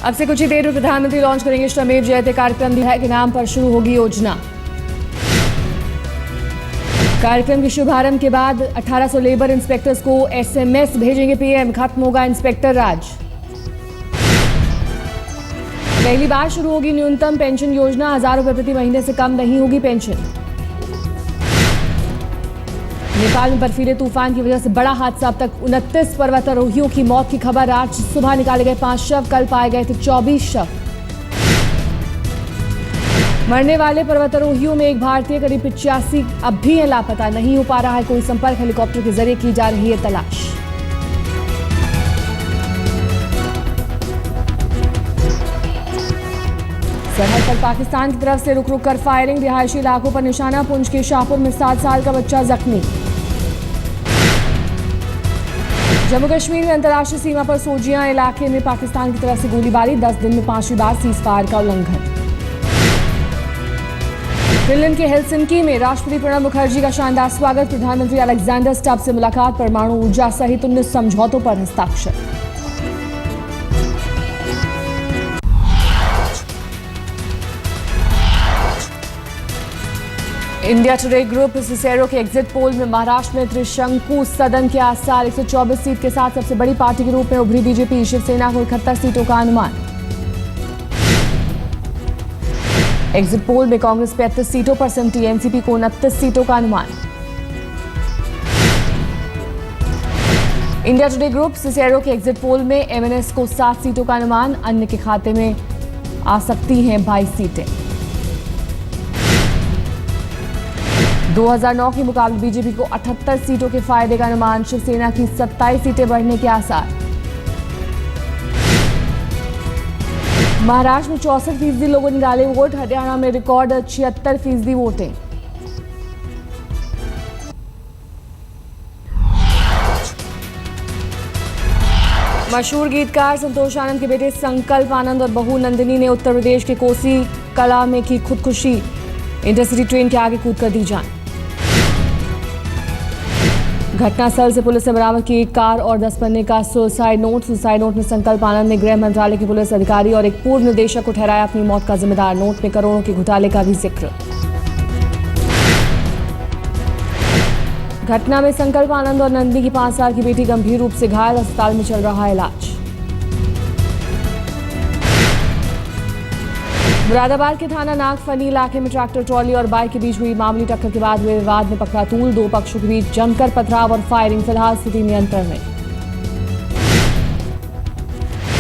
अब से कुछ ही देर में प्रधानमंत्री लॉन्च करेंगे श्रमेव जयते कार्यक्रम विधायक के नाम पर शुरू होगी योजना। कार्यक्रम के शुभारंभ के बाद 1800 लेबर इंस्पेक्टर्स को एसएमएस भेजेंगे पीएम, खत्म होगा इंस्पेक्टर राज। पहली बार शुरू होगी न्यूनतम पेंशन योजना, 1000 रुपए प्रति महीने से कम नहीं होगी पेंशन। नेपाल में बर्फीले तूफान की वजह से बड़ा हादसा, अब तक 29 पर्वतारोहियों की मौत की खबर। आज सुबह निकाले गए 5 शव, कल पाए गए थे 24 शव। मरने वाले पर्वतारोहियों में एक भारतीय, करीब 85 अब भी है लापता, नहीं हो पा रहा है कोई संपर्क। हेलीकॉप्टर के जरिए की जा रही है तलाश। सरहद पर पाकिस्तान की तरफ से रुक रुक कर फायरिंग, रिहायशी इलाकों पर निशाना। पुंछ के शाहपुर में 7 साल का बच्चा जख्मी। जम्मू कश्मीर में अंतर्राष्ट्रीय सीमा पर सोजियां इलाके में पाकिस्तान की तरफ से गोलीबारी, 10 दिन में 5वीं बार सीजफायर का उल्लंघन। फिनलैंड के हेलसिंकी में राष्ट्रपति प्रणब मुखर्जी का शानदार स्वागत, प्रधानमंत्री अलेक्जेंडर स्टब से मुलाकात, परमाणु ऊर्जा सहित 19 समझौतों पर हस्ताक्षर। इंडिया टुडे ग्रुप सिसेरो के एग्जिट पोल में महाराष्ट्र में त्रिशंकु सदन के आसार, 124 सीट के साथ सबसे बड़ी पार्टी के रूप में उभरी बीजेपी, शिवसेना को 71 सीटों का अनुमान। एग्जिट पोल में कांग्रेस 35 सीटों पर सिमटी, एनसीपी को 29 सीटों का अनुमान। इंडिया टुडे ग्रुप सिसेरो के एग्जिट पोल में एमएनएस को 7 सीटों का अनुमान, अन्य के खाते में आ सकती हैं 22 सीटें। 2009 के मुकाबले बीजेपी को 78 सीटों के फायदे का अनुमान, शिवसेना की 27 सीटें बढ़ने के आसार। महाराष्ट्र में 64% लोगों ने डाले वोट, हरियाणा में रिकॉर्ड 76% वोटिंग। मशहूर गीतकार संतोष आनंद के बेटे संकल्प आनंद और बहू नंदिनी ने उत्तर प्रदेश के कोसी कला में की खुदकुशी, इंटरसिटी ट्रेन के आगे कूद कर दी जान। घटनास्थल से पुलिस ने बरामद की एक कार और 10 पन्ने का सुसाइड नोट में संकल्प आनंद ने गृह मंत्रालय के पुलिस अधिकारी और एक पूर्व निदेशक को ठहराया अपनी मौत का जिम्मेदार। नोट में करोड़ों के घोटाले का भी जिक्र। घटना में संकल्प आनंद और नंदी की 5 साल की बेटी गंभीर रूप से घायल, अस्पताल में चल रहा है इलाज। मुरादाबाद के थाना नागफनी इलाके में ट्रैक्टर ट्रॉली और बाइक के बीच हुई मामूली टक्कर के बाद हुए विवाद में पकड़ा तूल, 2 पक्षों के बीच जमकर पथराव और फायरिंग, फिलहाल स्थिति नियंत्रण में।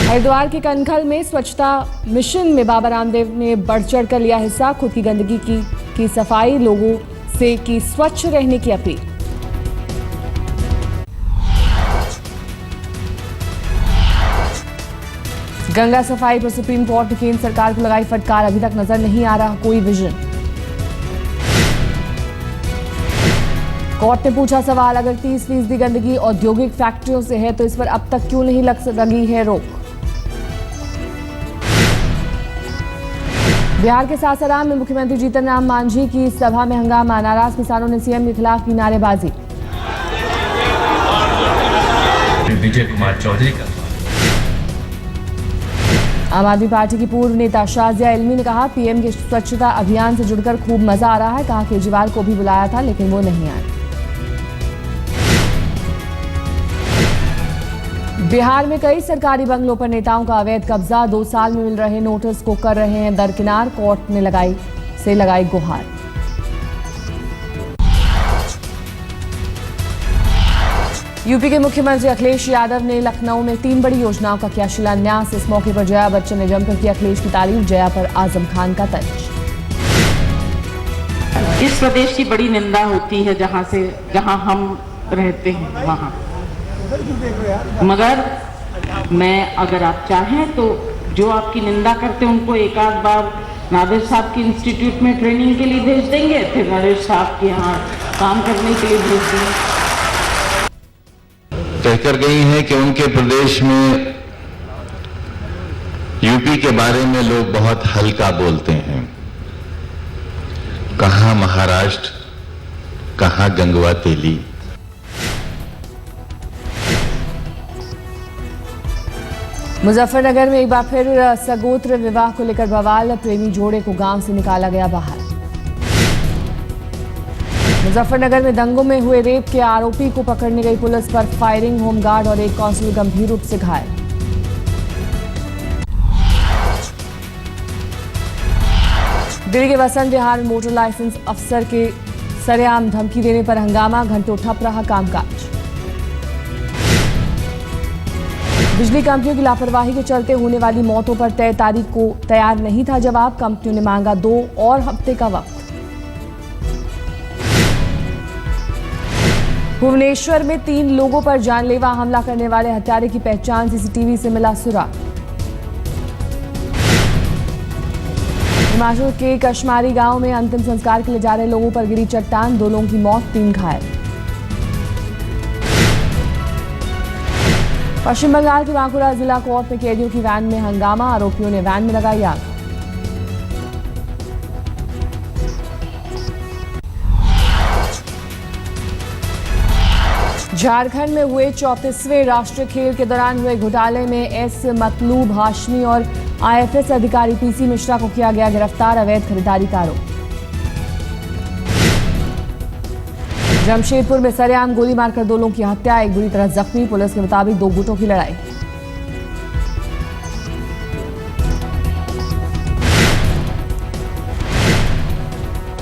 हरिद्वार के कनखल में स्वच्छता मिशन में बाबा रामदेव ने बढ़ चढ़ कर लिया हिस्सा, खुद की गंदगी की सफाई, लोगों से की स्वच्छ रहने की अपील। गंगा सफाई पर सुप्रीम कोर्ट ने केंद्र सरकार को लगाई फटकार, अभी तक नजर नहीं आ रहा कोई विजन। कोर्ट ने पूछा सवाल, अगर 30% गंदगी औद्योगिक फैक्ट्रियों से है तो इस पर अब तक क्यों नहीं लगी है रोक। बिहार के सासाराम में मुख्यमंत्री जीतन राम मांझी की सभा में हंगामा, नाराज किसानों ने सीएम के खिलाफ की नारेबाजी। विजय कुमार चौधरी का आम आदमी पार्टी की पूर्व नेता शाजिया इल्मी ने कहा, पीएम के स्वच्छता अभियान से जुड़कर खूब मजा आ रहा है, कहा केजरीवाल को भी बुलाया था लेकिन वो नहीं आए। बिहार में कई सरकारी बंगलों पर नेताओं का अवैध कब्जा, 2 साल में मिल रहे नोटिस को कर रहे हैं दरकिनार, कोर्ट ने लगाई गुहार। यूपी के मुख्यमंत्री अखिलेश यादव ने लखनऊ में 3 बड़ी योजनाओं का किया शिलान्यास, इस मौके पर जया बच्चन ने जमकर की अखिलेश की तारीफ, जया पर आजम खान का तंज। इस प्रदेश की बड़ी निंदा होती है जहां हम रहते हैं वहां, मगर मैं अगर आप चाहें तो जो आपकी निंदा करते हैं उनको एक आध बार नादिर साहब की इंस्टीट्यूट में ट्रेनिंग के लिए भेज देंगे, फिर नादिर साहब के यहाँ काम करने के लिए भेज देंगे। कहकर गई हैं कि उनके प्रदेश में यूपी के बारे में लोग बहुत हल्का बोलते हैं, कहां महाराष्ट्र, कहां गंगवा तेली। मुजफ्फरनगर में एक बार फिर सगोत्र विवाह को लेकर बवाल। प्रेमी जोड़े को गांव से निकाला गया बाहर। मुजफ्फरनगर में दंगों में हुए रेप के आरोपी को पकड़ने गई पुलिस पर फायरिंग। होमगार्ड और एक कांस्टेबल गंभीर रूप से घायल। दिल्ली के वसंत विहार में मोटर लाइसेंस अफसर के सरेआम धमकी देने पर हंगामा। घंटों ठप रहा कामकाज। बिजली कंपनियों की लापरवाही के चलते होने वाली मौतों पर तय तारीख को तैयार नहीं था जवाब। कंपनियों ने मांगा 2 और हफ्ते का वक्त। भुवनेश्वर में 3 लोगों पर जानलेवा हमला करने वाले हत्यारे की पहचान। सीसीटीवी से मिला सुराग। हिमाचल के कशमारी गांव में अंतिम संस्कार के लिए जा रहे लोगों पर गिरी चट्टान। 2 लोगों की मौत, 3 घायल। पश्चिम बंगाल के बांकुरा जिला कोर्ट में कैदियों की वैन में हंगामा। आरोपियों ने वैन में लगाई आग। झारखंड में हुए 34वें राष्ट्रीय खेल के दौरान हुए घोटाले में एस मतलूब हाशमी और आईएफएस अधिकारी पीसी मिश्रा को किया गया गिरफ्तार। अवैध खरीदारी का आरोप। जमशेदपुर में सरेआम गोली मारकर 2 लोगों की हत्या, एक बुरी तरह जख्मी। पुलिस के मुताबिक 2 गुटों की लड़ाई।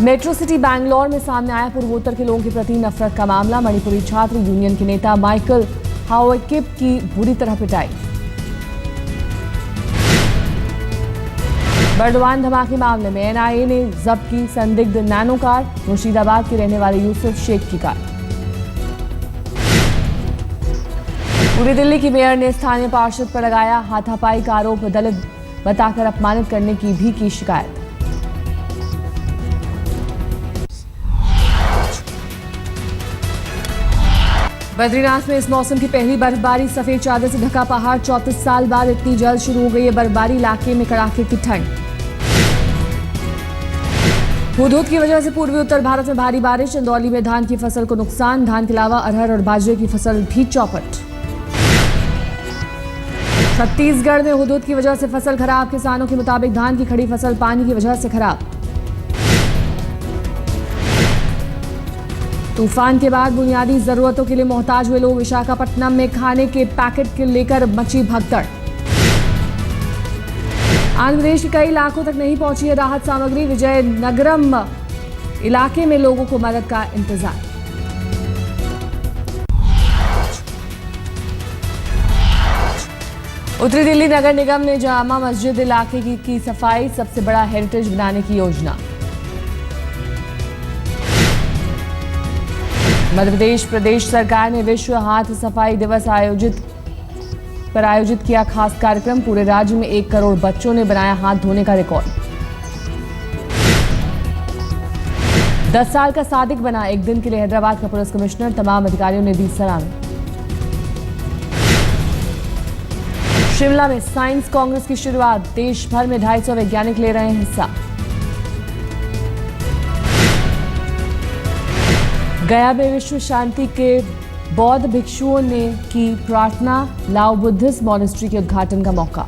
मेट्रो सिटी बैंगलोर में सामने आया पूर्वोत्तर के लोगों के प्रति नफरत का मामला। मणिपुरी छात्र यूनियन के नेता माइकल हाउकिप की बुरी तरह पिटाई। बर्डवान धमाके मामले में एनआईए ने जब्त की संदिग्ध नैनो कार। मुर्शिदाबाद के रहने वाले यूसुफ शेख की कार। पूरी दिल्ली की मेयर ने स्थानीय पार्षद पर लगाया हाथापाई का आरोप। दलित बताकर अपमानित करने की भी की शिकायत। बद्रीनाथ में इस मौसम की पहली बर्फबारी। सफेद चादर से ढका पहाड़। 34 साल बाद इतनी जल्द शुरू हो गई है बर्फबारी। इलाके में कड़ाके की ठंड। हुदहुद की वजह से पूर्वी उत्तर भारत में भारी बारिश। चंदौली में धान की फसल को नुकसान। धान के अलावा अरहर और बाजरे की फसल भी चौपट। छत्तीसगढ़ में हुदहुद की वजह से फसल खराब। किसानों के मुताबिक धान की खड़ी फसल पानी की वजह से खराब। तूफान के बाद बुनियादी जरूरतों के लिए मोहताज हुए लोग। विशाखापट्टनम में खाने के पैकेट के लेकर मची भगदड़। आंध्र प्रदेश के कई इलाकों तक नहीं पहुंची है राहत सामग्री। विजयनगरम इलाके में लोगों को मदद का इंतजार। उत्तरी दिल्ली नगर निगम ने जामा मस्जिद इलाके की सफाई सबसे बड़ा हेरिटेज बनाने की योजना। मध्य प्रदेश सरकार ने विश्व हाथ सफाई दिवस आयोजित किया खास कार्यक्रम। पूरे राज्य में 1 करोड़ बच्चों ने बनाया हाथ धोने का रिकॉर्ड। 10 साल का सादिक बना 1 दिन के लिए हैदराबाद का पुलिस कमिश्नर। तमाम अधिकारियों ने दी सलामी। शिमला में साइंस कांग्रेस की शुरुआत। देश भर में 250 वैज्ञानिक ले रहे हैं हिस्सा। गया में विश्व शांति के बौद्ध भिक्षुओं ने की प्रार्थना। लाओ बुद्धिस्ट मॉनेस्ट्री के उद्घाटन का मौका।